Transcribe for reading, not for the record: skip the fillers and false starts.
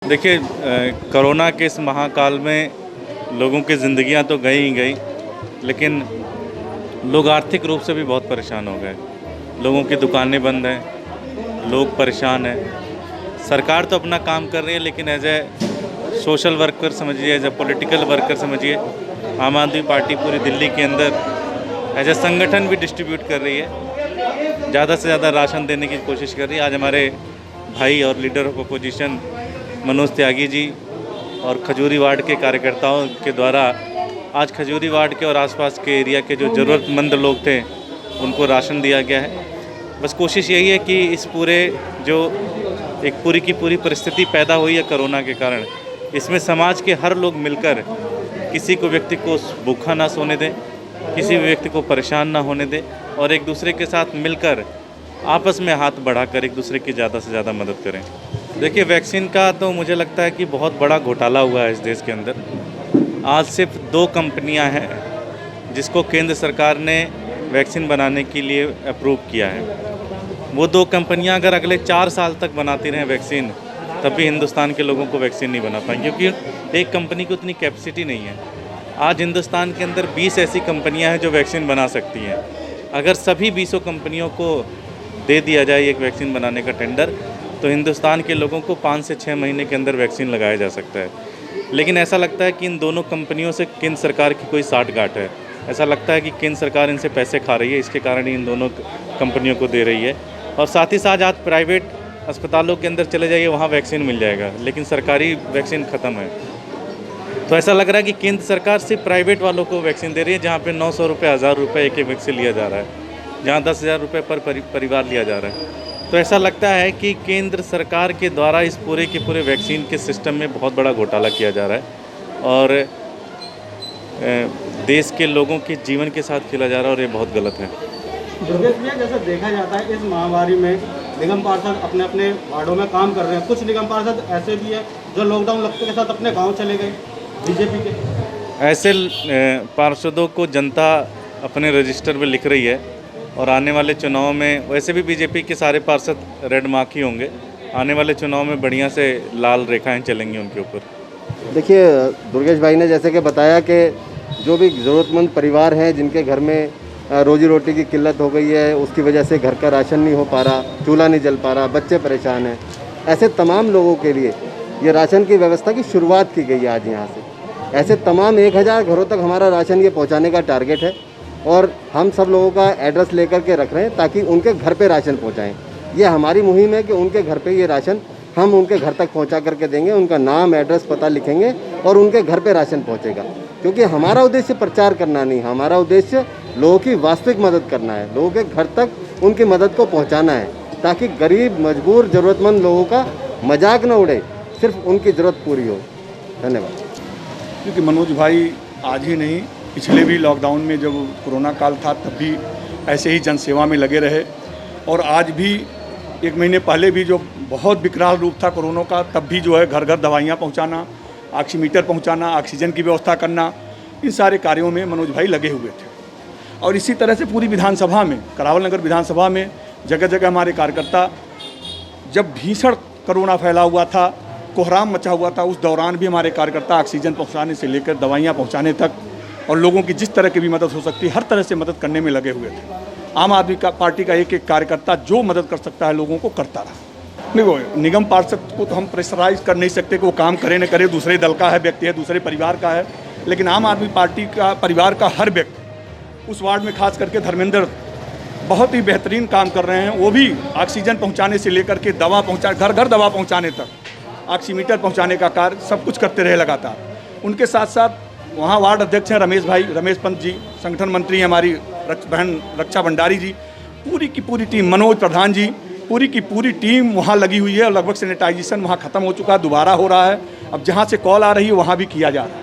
देखिए कोरोना के इस महाकाल में लोगों की ज़िंदगियां तो गई ही गई, लेकिन लोग आर्थिक रूप से भी बहुत परेशान हो गए। लोगों की दुकानें बंद हैं, लोग परेशान हैं। सरकार तो अपना काम कर रही है, लेकिन एज ए सोशल वर्कर समझिए, एज ए पॉलिटिकल वर्कर समझिए, आम आदमी पार्टी पूरी दिल्ली के अंदर एज ए संगठन भी डिस्ट्रीब्यूट कर रही है, ज़्यादा से ज़्यादा राशन देने की कोशिश कर रही है। आज हमारे भाई और leader of opposition Manoj Tyagi ji और खजूरी वार्ड के कार्यकर्ताओं के द्वारा आज खजूरी वार्ड के और आसपास के एरिया के जो ज़रूरतमंद लोग थे उनको राशन दिया गया है। बस कोशिश यही है कि इस पूरे जो एक पूरी की पूरी परिस्थिति पैदा हुई है कोरोना के कारण, इसमें समाज के हर लोग मिलकर किसी को व्यक्ति को भूखा ना सोने दें, किसी भी व्यक्ति को परेशान ना होने दें और एक दूसरे के साथ मिलकर आपस में हाथ बढ़ाकर एक दूसरे की ज़्यादा से ज़्यादा मदद करें। देखिए वैक्सीन का तो मुझे लगता है कि बहुत बड़ा घोटाला हुआ है इस देश के अंदर। आज सिर्फ 2 कंपनियां हैं जिसको केंद्र सरकार ने वैक्सीन बनाने के लिए अप्रूव किया है। वो 2 कंपनियां अगर अगले 4 साल तक बनाती रहें वैक्सीन, तब भी हिंदुस्तान के लोगों को वैक्सीन नहीं बना पाएंगे, क्योंकि एक कंपनी की उतनी कैपेसिटी नहीं है। आज हिंदुस्तान के अंदर 20 ऐसी कंपनियाँ हैं जो वैक्सीन बना सकती हैं। अगर सभी 20 कंपनियों को दे दिया जाए एक वैक्सीन बनाने का टेंडर, तो हिंदुस्तान के लोगों को 5 से 6 महीने के अंदर वैक्सीन लगाया जा सकता है। लेकिन ऐसा लगता है कि इन दोनों कंपनियों से केंद्र सरकार की कोई साठगांठ है। ऐसा लगता है कि केंद्र सरकार इनसे पैसे खा रही है, इसके कारण ही इन दोनों कंपनियों को दे रही है। और साथ ही साथ आज प्राइवेट अस्पतालों के अंदर चले जाइए, वहाँ वैक्सीन मिल जाएगा, लेकिन सरकारी वैक्सीन ख़त्म है। तो ऐसा लग रहा है कि केंद्र सरकार सिर्फ प्राइवेट वालों को वैक्सीन दे रही है, जहाँ पे 900 रुपये 1000 रुपये एक वैक्सीन लिया जा रहा है, जहाँ 10,000 रुपये पर परिवार लिया जा रहा है। तो ऐसा लगता है कि केंद्र सरकार के द्वारा इस पूरे के पूरे वैक्सीन के सिस्टम में बहुत बड़ा घोटाला किया जा रहा है और देश के लोगों के जीवन के साथ खेला जा रहा है, और ये बहुत गलत है। दुर्गेश भैया, जैसा देखा जाता है इस महामारी में निगम पार्षद अपने अपने वार्डों में काम कर रहे हैं। कुछ निगम पार्षद ऐसे भी हैं जो लॉकडाउन लगते के साथ अपने गाँव चले गए बीजेपी के। ऐसे पार्षदों को जनता अपने रजिस्टर में लिख रही है और आने वाले चुनाव में वैसे भी बीजेपी के सारे पार्षद रेड मार्क ही होंगे। आने वाले चुनाव में बढ़िया से लाल रेखाएं चलेंगी उनके ऊपर। देखिए दुर्गेश भाई ने जैसे कि बताया कि जो भी ज़रूरतमंद परिवार हैं जिनके घर में रोजी रोटी की किल्लत हो गई है, उसकी वजह से घर का राशन नहीं हो पा रहा, चूल्हा नहीं जल पा रहा, बच्चे परेशान हैं, ऐसे तमाम लोगों के लिए ये राशन की व्यवस्था की शुरुआत की गई है आज यहाँ से। ऐसे तमाम 1000 घरों तक हमारा राशन ये पहुँचाने का टारगेट है और हम सब लोगों का एड्रेस लेकर के रख रहे हैं ताकि उनके घर पे राशन पहुंचाएं। ये हमारी मुहिम है कि उनके घर पे ये राशन हम उनके घर तक पहुंचा करके देंगे, उनका नाम एड्रेस पता लिखेंगे और उनके घर पे राशन पहुंचेगा। क्योंकि हमारा उद्देश्य प्रचार करना नहीं, हमारा उद्देश्य लोगों की वास्तविक मदद करना है, लोगों के घर तक उनकी मदद को पहुँचाना है, ताकि गरीब मजबूर ज़रूरतमंद लोगों का मजाक न उड़े, सिर्फ उनकी ज़रूरत पूरी हो। धन्यवाद। क्योंकि मनोज भाई आज ही नहीं, पिछले भी लॉकडाउन में जब कोरोना काल था तब भी ऐसे ही जनसेवा में लगे रहे और आज भी 1 महीने पहले भी जो बहुत विकराल रूप था कोरोना का, तब भी जो है घर घर दवाइयाँ पहुँचाना, ऑक्सीमीटर पहुँचाना, ऑक्सीजन की व्यवस्था करना, इन सारे कार्यों में मनोज भाई लगे हुए थे। और इसी तरह से पूरी विधानसभा में, करावल नगर विधानसभा में जगह जगह हमारे कार्यकर्ता, जब भीषण कोरोना फैला हुआ था, कोहराम मचा हुआ था, उस दौरान भी हमारे कार्यकर्ता ऑक्सीजन पहुँचाने से लेकर दवाइयाँ पहुँचाने तक और लोगों की जिस तरह की भी मदद हो सकती है हर तरह से मदद करने में लगे हुए थे। आम आदमी पार्टी का एक कार्यकर्ता जो मदद कर सकता है लोगों को करता रहा। नहीं, वो निगम पार्षद को तो हम प्रेशराइज कर नहीं सकते कि वो काम करे न करे, दूसरे दल का है, व्यक्ति है, दूसरे परिवार का है, लेकिन आम आदमी पार्टी का परिवार का हर व्यक्ति उस वार्ड में खास करके धर्मेंद्र बहुत ही बेहतरीन काम कर रहे हैं। वो भी ऑक्सीजन पहुँचाने से लेकर के दवा पहुँचा, घर घर दवा पहुँचाने तक, ऑक्सीमीटर पहुँचाने का कार्य सब कुछ करते रहे लगातार। उनके साथ साथ वहाँ वार्ड अध्यक्ष हैं रमेश पंत जी, संगठन मंत्री हैं हमारी बहन रक्षा भंडारी जी, पूरी की पूरी टीम, मनोज प्रधान जी, पूरी की पूरी टीम वहाँ लगी हुई है और लगभग सैनिटाइजेशन वहाँ ख़त्म हो चुका है, दोबारा हो रहा है। अब जहाँ से कॉल आ रही है वहाँ भी किया जा रहा है।